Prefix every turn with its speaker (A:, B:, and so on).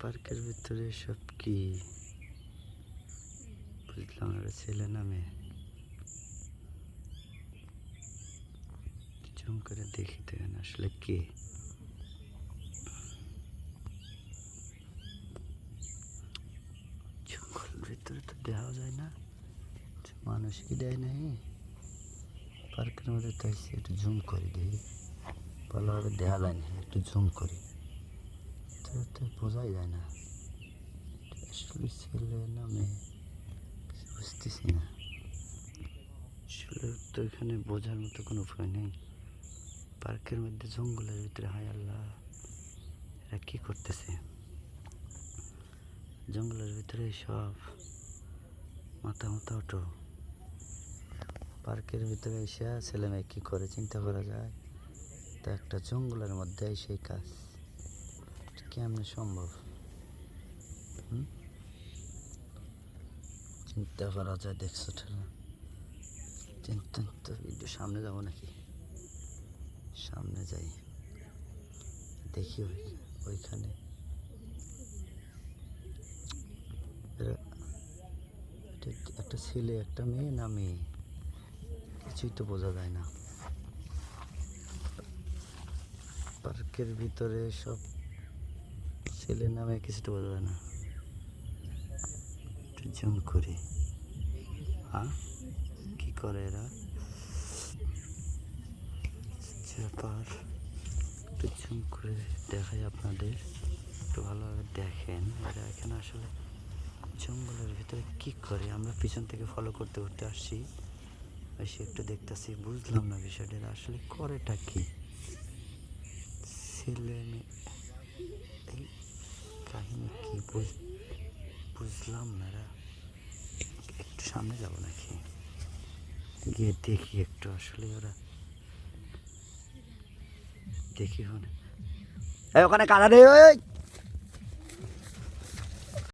A: পার্কের ভিতরে সব কি বুঝলাম না, ছেলে না মেয়ে? জুম করে দেখি দেখেন আসলে কে। জঙ্গলের ভিতরে তো দেওয়া যায় না, মানুষ কি দেয় নাই পার্কের মধ্যে, তাই একটু জুম করে দিই, ভালোভাবে দেখা যায় না, একটু জুম করি তো বোঝাই যায় না আসলে ছেলে না মেয়ে, বুঝতেছি না আসলে। তো এখানে বোঝার মতো কোনো উপায় নেই। পার্কের মধ্যে জঙ্গলের ভিতরে, হায় আল্লাহ, এরা কি করতেছে জঙ্গলের ভিতরে? সব মাথা মাথা ওঠো। পার্কের ভিতরে এসে ছেলে মেয়ে কী করে চিন্তা করা যায়? তা একটা জঙ্গলের মধ্যে সেই কাজ কেমনে সম্ভব? চিন্তা করা যায়, দেখছো ঠেলা চিন্তা তো। একটু সামনে যাবো নাকি? সামনে যাই, দেখি ওইখানে একটা ছেলে একটা মেয়ে, না মেয়ে কিছুই তো বোঝা যায় না। পার্কের ভিতরে সব ছেলে না মেয়ে কিছু তো বোঝা যায় না। একটু জুম করি। হ্যাঁ, কি করে এরা? ব্যাপার, একটু জুম করে দেখাই আপনাদের, একটু ভালোভাবে দেখেন। এরা এখানে আসলে জঙ্গলের ভিতরে কি করে? আমরা পিছন থেকে ফলো করতে করতে আসছি, এসে একটু দেখতেছি, বুঝলাম না বিষয়টা আসলে করেটা কি। ছেলে মেয়ে, এই কাহিনী কি বুঝলাম না। এরা একটু সামনে যাব নাকি, গিয়ে দেখি একটু আসলে ওরা, দেখি ওখানে কারা রে?